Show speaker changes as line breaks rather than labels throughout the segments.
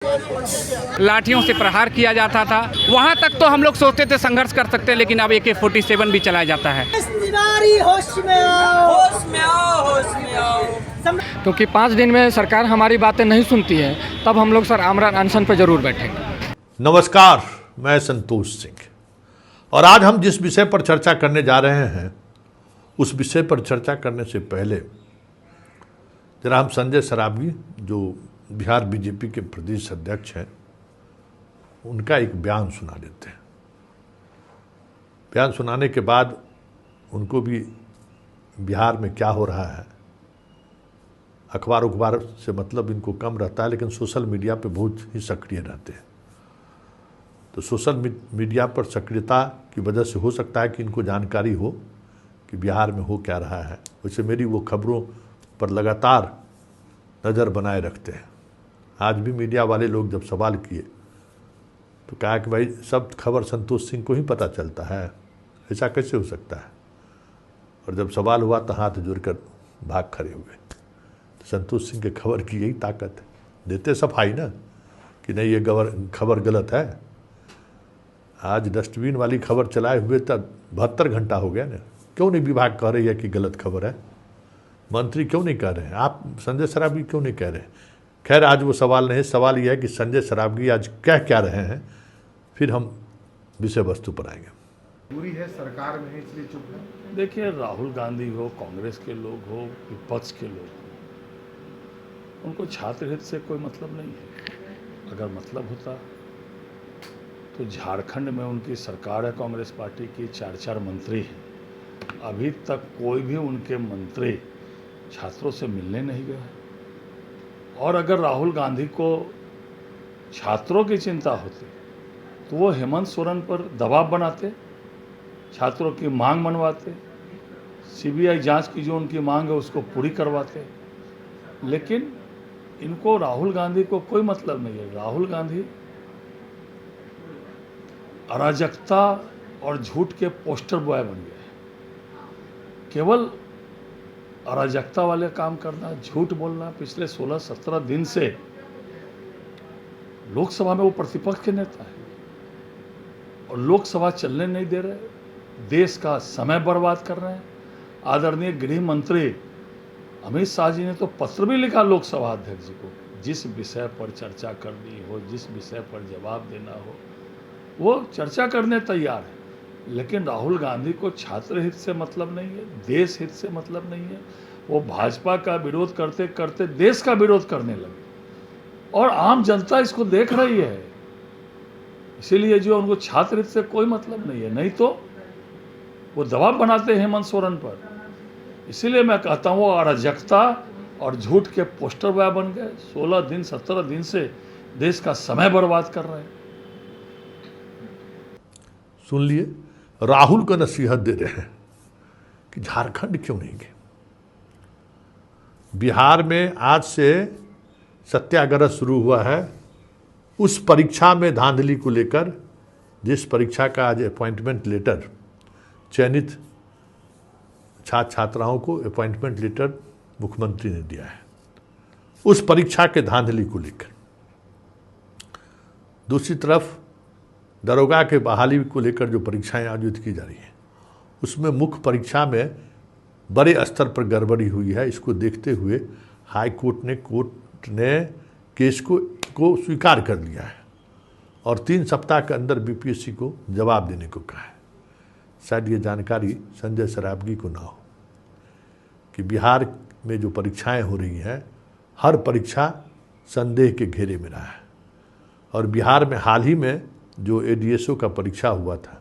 लाठियों से प्रहार किया जाता था। वहां तक तो हम लोग सोचते थे संघर्ष कर सकते हैं, लेकिन अब AK-47 भी चलाया जाता है।
होश में आओ, होश में आओ, होश में आओ।
क्योंकि 5 दिन में सरकार हमारी बातें नहीं सुनती है, तब हम लोग सर आमरण अनशन पर जरूर बैठेंगे।
नमस्कार, मैं संतोष सिंह और आज हम जिस विषय पर चर्चा करने जा रहे हैं उस विषय पर चर्चा करने से पहले जरा हम संजय सरावगी जो बिहार बीजेपी के प्रदेश अध्यक्ष हैं उनका एक बयान सुना देते हैं। बयान सुनाने के बाद उनको भी बिहार में क्या हो रहा है, अखबार से मतलब इनको कम रहता है, लेकिन सोशल मीडिया पे बहुत ही सक्रिय रहते हैं। तो सोशल मीडिया पर सक्रियता की वजह से हो सकता है कि इनको जानकारी हो कि बिहार में हो क्या रहा है। वैसे मेरी वो खबरों पर लगातार नज़र बनाए रखते हैं। आज भी मीडिया वाले लोग जब सवाल किए तो कहा कि भाई सब खबर संतोष सिंह को ही पता चलता है, ऐसा कैसे हो सकता है। और जब सवाल हुआ तो हाथ जोड़कर भाग खड़े हुए। तो संतोष सिंह के खबर की यही ताकत है, देते सफाई ना कि नहीं ये खबर गलत है। आज डस्टबिन वाली खबर चलाए हुए तब 72 घंटा हो गया ना, क्यों नहीं विभाग कह रही है कि गलत खबर है, मंत्री क्यों नहीं कह रहे हैं, आप संजय सरावगी क्यों नहीं कह रहे हैं। खैर आज वो सवाल नहीं, सवाल यह है कि संजय सरावगी आज कह क्या रहे हैं, फिर हम विषय वस्तु पर आएंगे।
पूरी है सरकार में है इसलिए चुप है।
देखिए, राहुल गांधी हो, कांग्रेस के लोग हो, विपक्ष के लोग हो, उनको छात्र हित से कोई मतलब नहीं है। अगर मतलब होता तो झारखंड में उनकी सरकार है कांग्रेस पार्टी की, 4 मंत्री हैं। अभी तक कोई भी उनके मंत्री छात्रों से मिलने नहीं गया। और अगर राहुल गांधी को छात्रों की चिंता होती तो वो हेमंत सोरेन पर दबाव बनाते, छात्रों की मांग मनवाते, CBI जांच की जो उनकी मांग है उसको पूरी करवाते। लेकिन इनको राहुल गांधी को कोई मतलब नहीं है। राहुल गांधी अराजकता और झूठ के पोस्टर बॉय बन गए। केवल अराजकता वाले काम करना, झूठ बोलना। पिछले 16-17 दिन से लोकसभा में वो प्रतिपक्ष के नेता है और लोकसभा चलने नहीं दे रहे, देश का समय बर्बाद कर रहे हैं। आदरणीय गृह मंत्री अमित शाह जी ने तो पत्र भी लिखा लोकसभा अध्यक्ष जी को, जिस विषय पर चर्चा करनी हो, जिस विषय पर जवाब देना हो वो चर्चा करने तैयार है। लेकिन राहुल गांधी को छात्र हित से मतलब नहीं है, देश हित से मतलब नहीं है। वो भाजपा का विरोध करते करते देश का विरोध करने लगे और आम जनता इसको देख रही है। इसीलिए जो उनको छात्र हित से कोई मतलब नहीं है, नहीं तो वो दबाव बनाते हैं हेमंत सोरेन पर। इसीलिए मैं कहता हूँ वो अराजकता और झूठ के पोस्टर बॉय बन गए। 16 दिन 17 दिन से देश का समय बर्बाद कर रहे हैं।
सुन लिए, राहुल को नसीहत दे रहे हैं कि झारखंड क्यों नहीं गए। बिहार में आज से सत्याग्रह शुरू हुआ है उस परीक्षा में धांधली को लेकर, जिस परीक्षा का आज अपॉइंटमेंट लेटर चयनित छात्र छात्राओं को अपॉइंटमेंट लेटर मुख्यमंत्री ने दिया है, उस परीक्षा के धांधली को लेकर। दूसरी तरफ दरोगा के बहाली को लेकर जो परीक्षाएं आयोजित की जा रही हैं उसमें मुख्य परीक्षा में बड़े स्तर पर गड़बड़ी हुई है। इसको देखते हुए हाई कोर्ट ने केस को स्वीकार कर लिया है और 3 सप्ताह के अंदर BPSC को जवाब देने को कहा है। शायद ये जानकारी संजय सरावगी को ना हो कि बिहार में जो परीक्षाएं हो रही हैं हर परीक्षा संदेह के घेरे में रहा है। और बिहार में हाल ही में जो ADSO का परीक्षा हुआ था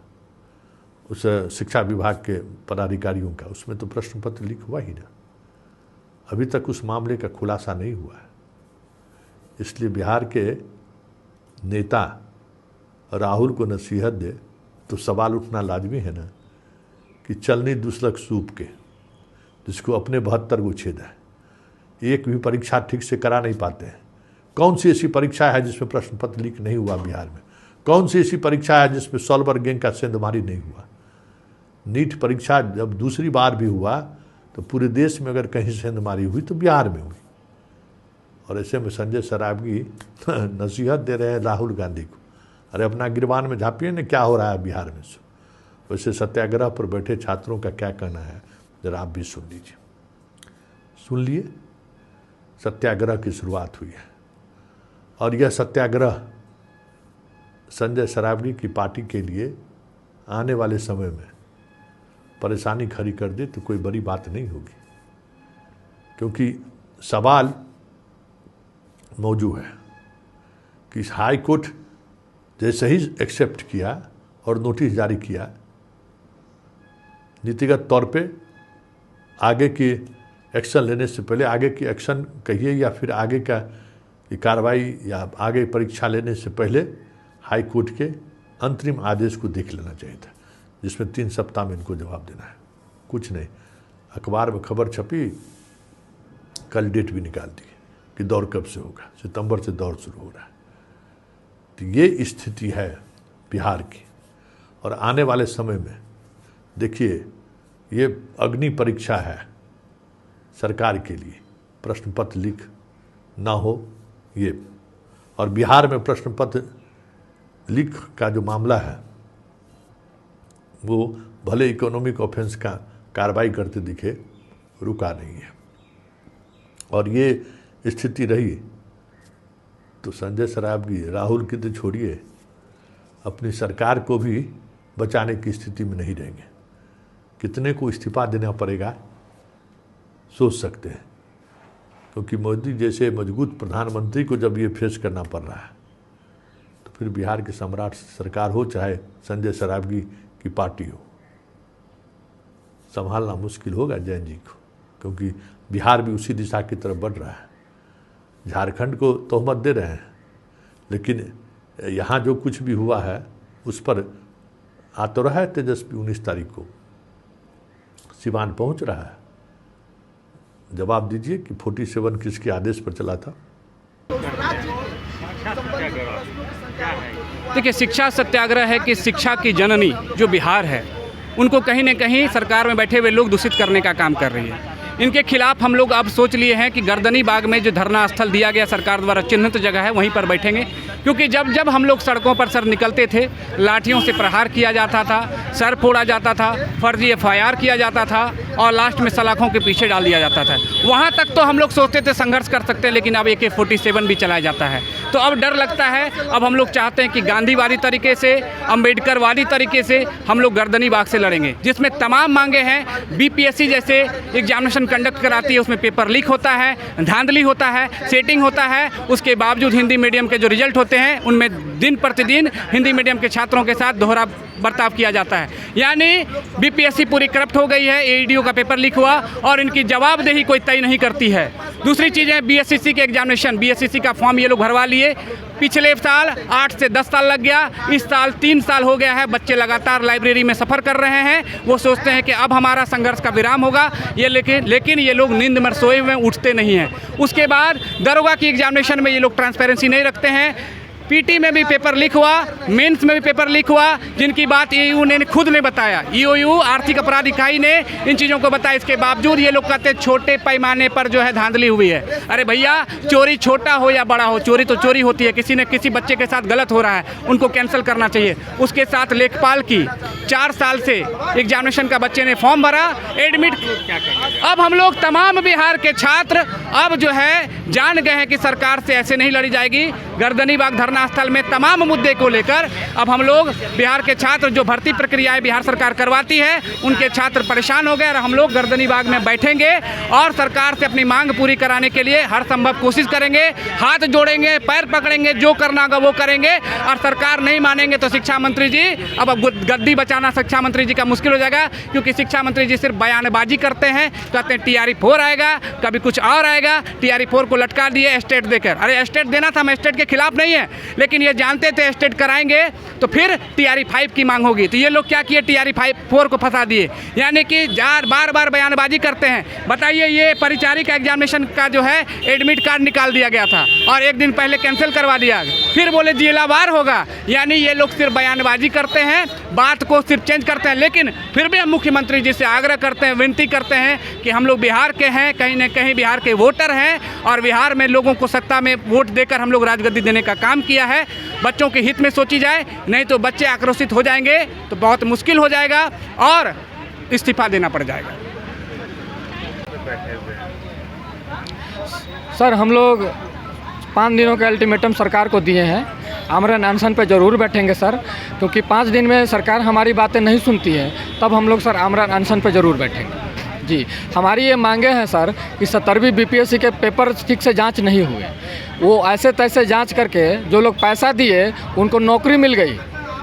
उस शिक्षा विभाग के पदाधिकारियों का, उसमें तो प्रश्न पत्र लीक हुआ ही ना, अभी तक उस मामले का खुलासा नहीं हुआ है। इसलिए बिहार के नेता राहुल को नसीहत दे तो सवाल उठना लाजमी है ना कि चलनी दुसलक सूप के, जिसको अपने 72 को छेद है, एक भी परीक्षा ठीक से करा नहीं पाते हैं। कौन सी ऐसी परीक्षा है जिसमें प्रश्न पत्र लीक नहीं हुआ बिहार में? कौन सी ऐसी परीक्षा है जिसमें सॉल्वर गैंग का सेंधमारी नहीं हुआ? नीट परीक्षा जब दूसरी बार भी हुआ तो पूरे देश में अगर कहीं सेंधमारी हुई तो बिहार में हुई। और ऐसे में संजय सरावगी नसीहत दे रहे हैं राहुल गांधी को, अरे अपना गिरबान में झाँपिए ना क्या हो रहा है बिहार में। वैसे सत्याग्रह पर बैठे छात्रों का क्या कहना है जरा आप भी सुन लीजिए। सुन लिए, सत्याग्रह की शुरुआत हुई है और यह सत्याग्रह संजय सरावगी की पार्टी के लिए आने वाले समय में परेशानी खड़ी कर दे तो कोई बड़ी बात नहीं होगी, क्योंकि सवाल मौजूद है कि हाई कोर्ट जैसे ही एक्सेप्ट किया और नोटिस जारी किया, नीतिगत तौर पे आगे की एक्शन लेने से पहले, आगे की एक्शन कहिए या फिर आगे का कार्रवाई या आगे परीक्षा लेने से पहले हाई कोर्ट के अंतरिम आदेश को देख लेना चाहिए था, जिसमें 3 सप्ताह में इनको जवाब देना है। कुछ नहीं, अखबार में खबर छपी, कल डेट भी निकाल दी कि दौर कब से होगा, सितंबर से दौर शुरू हो रहा है। तो ये स्थिति है बिहार की और आने वाले समय में देखिए ये अग्नि परीक्षा है सरकार के लिए, प्रश्न पत्र लीक ना हो ये। और बिहार में प्रश्न पत्र लीक का जो मामला है वो भले इकोनॉमिक ऑफेंस का कार्रवाई करते दिखे, रुका नहीं है। और ये स्थिति रही तो संजय सरावगी, राहुल की तो छोड़िए, अपनी सरकार को भी बचाने की स्थिति में नहीं रहेंगे। कितने को इस्तीफा देना पड़ेगा सोच सकते हैं, क्योंकि मोदी जैसे मजबूत प्रधानमंत्री को जब ये फेस करना पड़ रहा है तो फिर बिहार के सम्राट सरकार हो चाहे संजय सरावगी की पार्टी हो, संभालना मुश्किल होगा जैन जी को, क्योंकि बिहार भी उसी दिशा की तरफ बढ़ रहा है। झारखंड को तोहमत दे रहे हैं, लेकिन यहाँ जो कुछ भी हुआ है उस पर आ तो रहा है तेजस्वी 19 तारीख को सिवान पहुँच रहा है। जवाब दीजिए कि 47 किसके आदेश पर चला था।
देखिए, शिक्षा सत्याग्रह है कि शिक्षा की जननी जो बिहार है उनको कहीं न कहीं सरकार में बैठे हुए लोग दूषित करने का काम कर रही है। इनके खिलाफ हम लोग अब सोच लिए हैं कि गर्दनी बाग में जो धरना स्थल दिया गया सरकार द्वारा चिन्हित जगह है वहीं पर बैठेंगे, क्योंकि जब जब हम लोग सड़कों पर सर निकलते थे लाठियों से प्रहार किया जाता था, सर फोड़ा जाता था, फर्जी FIR किया जाता था और लास्ट में सलाखों के पीछे डाल दिया जाता था। वहाँ तक तो हम लोग सोचते थे संघर्ष कर सकते हैं, लेकिन अब AK-47 भी चलाया जाता है। तो अब डर लगता है। अब हम लोग चाहते हैं कि गांधीवादी तरीके से, अम्बेडकरवादी तरीके से हम लोग गर्दनी बाग से लड़ेंगे, जिसमें तमाम मांगे हैं। BPSC जैसे एग्जामिनेशन कंडक्ट कराती है, उसमें पेपर लीक होता है, धांधली होता है, सेटिंग होता है। उसके बावजूद हिंदी मीडियम के जो रिजल्ट होते हैं उनमें दिन प्रतिदिन हिंदी मीडियम के छात्रों के साथ दोहरा बर्ताव किया जाता है। यानी BPSC पूरी करप्ट हो गई है। AEDO का पेपर लीक हुआ और इनकी जवाबदेही कोई तय नहीं करती है। दूसरी चीज़ है BSCC के एग्जामिनेशन, BSCC का फॉर्म ये लोग भरवा लिए। पिछले साल 8 से 10 साल लग गया, इस साल 3 साल हो गया है। बच्चे लगातार लाइब्रेरी में सफ़र कर रहे हैं। वो सोचते हैं कि अब हमारा संघर्ष का विराम होगा, ये लेकिन ये लोग नींद में सोए हुए उठते नहीं हैं। उसके बाद दरोगा की एग्जामिनेशन में ये लोग ट्रांसपेरेंसी नहीं रखते हैं। PT में भी पेपर लीक हुआ, मेंस में भी पेपर लीक हुआ, जिनकी बात EOU ने खुद ने बताया। EOU आर्थिक अपराध इकाई ने इन चीज़ों को बताया। इसके बावजूद ये लोग कहते हैं छोटे पैमाने पर जो है धांधली हुई है। अरे भैया, चोरी छोटा हो या बड़ा हो, चोरी तो चोरी होती है। किसी न किसी बच्चे के साथ गलत हो रहा है, उनको कैंसिल करना चाहिए। उसके साथ लेखपाल की 4 साल से एग्जामिनेशन का बच्चे ने फॉर्म भरा, एडमिट। अब हम लोग तमाम बिहार के छात्र अब जो है जान गए हैं कि सरकार से ऐसे नहीं लड़ी जाएगी। गर्दनी बाग धरना स्थल में तमाम मुद्दे को लेकर अब हम लोग बिहार के छात्र, जो भर्ती प्रक्रियाएं बिहार सरकार करवाती है, उनके छात्र परेशान हो गए और हम लोग गर्दनी बाग में बैठेंगे और सरकार से अपनी मांग पूरी कराने के लिए हर संभव कोशिश करेंगे। हाथ जोड़ेंगे, पैर पकड़ेंगे, जो करना होगा वो करेंगे। और सरकार नहीं मानेंगे तो शिक्षा मंत्री जी, अब गद्दी बचाना शिक्षा मंत्री जी का मुश्किल हो जाएगा, क्योंकि शिक्षा मंत्री जी सिर्फ बयानबाजी करते हैं। कहते हैं TRE-4 आएगा, कभी कुछ और आएगा। TRE-4 को लटका दिए स्टेट देकर। अरे स्टेट देना था, हम स्टेट के खिलाफ नहीं है, लेकिन ये जानते थे स्टेट कराएंगे तो फिर TRE-5 की मांग होगी। तो ये लोग क्या किए, TRE-4 को फंसा दिए। यानी कि बार बार बयानबाजी करते हैं। बताइए, ये परिचारिका एग्जामिनेशन का जो है एडमिट कार्ड निकाल दिया गया था और एक दिन पहले कैंसिल करवा दिया, फिर बोले जिलावार होगा। यानी ये लोग सिर्फ बयानबाजी करते हैं, बात को सिर्फ चेंज करते हैं। लेकिन फिर भी हम मुख्यमंत्री जी से आग्रह करते हैं, विनती करते हैं कि हम लोग बिहार के हैं, कहीं न कहीं बिहार के वोटर हैं और बिहार में लोगों को सत्ता में वोट देकर हम लोग राजगद्दी देने का काम किया है। बच्चों के हित में सोची जाए, नहीं तो बच्चे आक्रोशित हो जाएंगे तो बहुत मुश्किल हो जाएगा और इस्तीफा देना पड़ जाएगा।
सर हम लोग 5 दिनों के अल्टीमेटम सरकार को दिए हैं। आमरण अनशन पे ज़रूर बैठेंगे सर, क्योंकि 5 दिन में सरकार हमारी बातें नहीं सुनती है, तब हम लोग सर आमरण अनशन पे ज़रूर बैठेंगे। जी, हमारी ये मांगे हैं सर कि 17वीं बीपीएससी के पेपर ठीक से जांच नहीं हुए, वो ऐसे तैसे जांच करके जो लोग पैसा दिए उनको नौकरी मिल गई,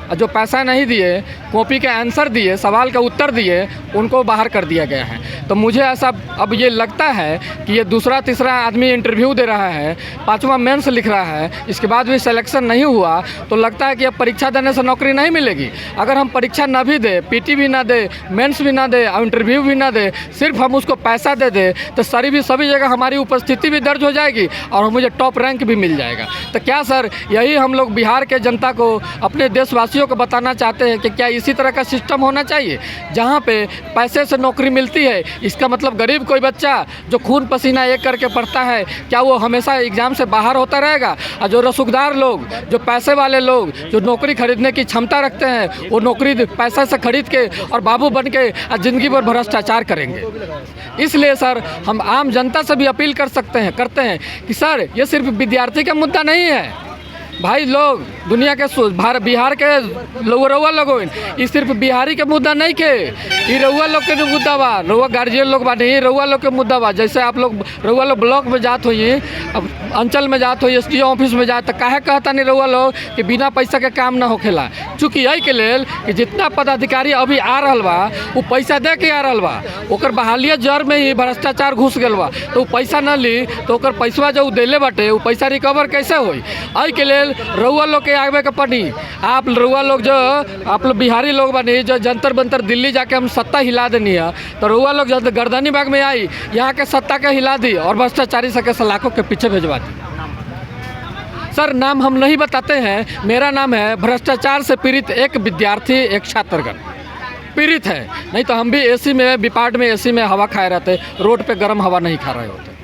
और जो पैसा नहीं दिए, कॉपी के आंसर दिए, सवाल का उत्तर दिए, उनको बाहर कर दिया गया है। तो मुझे ऐसा अब ये लगता है कि ये दूसरा तीसरा आदमी इंटरव्यू दे रहा है, 5वां मेंस लिख रहा है, इसके बाद भी सिलेक्शन नहीं हुआ, तो लगता है कि अब परीक्षा देने से नौकरी नहीं मिलेगी। अगर हम परीक्षा ना भी दे, पीटी भी ना दे, मेंस भी ना दे और इंटरव्यू भी ना दे, सिर्फ हम उसको पैसा दे दे, तो सभी जगह हमारी उपस्थिति भी दर्ज हो जाएगी और मुझे टॉप रैंक भी मिल जाएगा। तो क्या सर यही हम लोग बिहार के जनता को, अपने देशवासियों को बताना चाहते हैं कि क्या इसी तरह का सिस्टम होना चाहिए जहाँ पे पैसे से नौकरी मिलती है? इसका मतलब गरीब कोई बच्चा जो खून पसीना एक करके पढ़ता है, क्या वो हमेशा एग्ज़ाम से बाहर होता रहेगा? और जो रसूखदार लोग, जो पैसे वाले लोग, जो नौकरी खरीदने की क्षमता रखते हैं, वो नौकरी पैसा से खरीद के और बाबू बन के ज़िंदगी भर भ्रष्टाचार करेंगे। इसलिए सर हम आम जनता से भी अपील करते हैं कि सर ये सिर्फ विद्यार्थी का मुद्दा नहीं है भाई, लोग दुनिया के बिहार के रउआ लोग ये सिर्फ बिहारी के मुद्दा नहीं के, ये रउआ लोग के जो मुद्दा बा, रउआ गार्जियन लोग बाटे, ये रउआ लोग के मुद्दा बा। जैसे आप लोग रउआ लोग ब्लॉक में जात होइए, अब अंचल में जात होइए, एसडीओ ऑफिस में जात, तो काहे कहता नहीं रउआ लोग कि बिना पैसा के काम ना होखेला? चूँकि यही के लेल कि जितना पदाधिकारी अभी आ रहा बा वो पैसा दे के आ रहा बा, ओकर बहालिया जड़ में ही भ्रष्टाचार घुस गल बा, तो वो पैसा न ली तो ओकर पैसवा जो देले बाटे वो पैसा रिकवर कैसे होई? यही के लेल रउआ लोग के आगे के पड़ी। आप रउआ लोग जो आप लोग बिहारी लोग बनी, जो जंतर मंतर दिल्ली जाके हम सत्ता हिला देनी है, तो रउआ लोग जब गर्दनी बाग में आई, यहाँ के सत्ता के हिला दी और भ्रष्टाचारी सके सलाखों के पीछे भेजवा दी। सर नाम हम नहीं बताते हैं, मेरा नाम है भ्रष्टाचार से पीड़ित एक विद्यार्थी, एक छात्रगण पीड़ित है। नहीं तो हम भी एसी में, विपार्ट में एसी में हवा खाए रहते, रोड पे गर्म हवा नहीं खा रहे होते।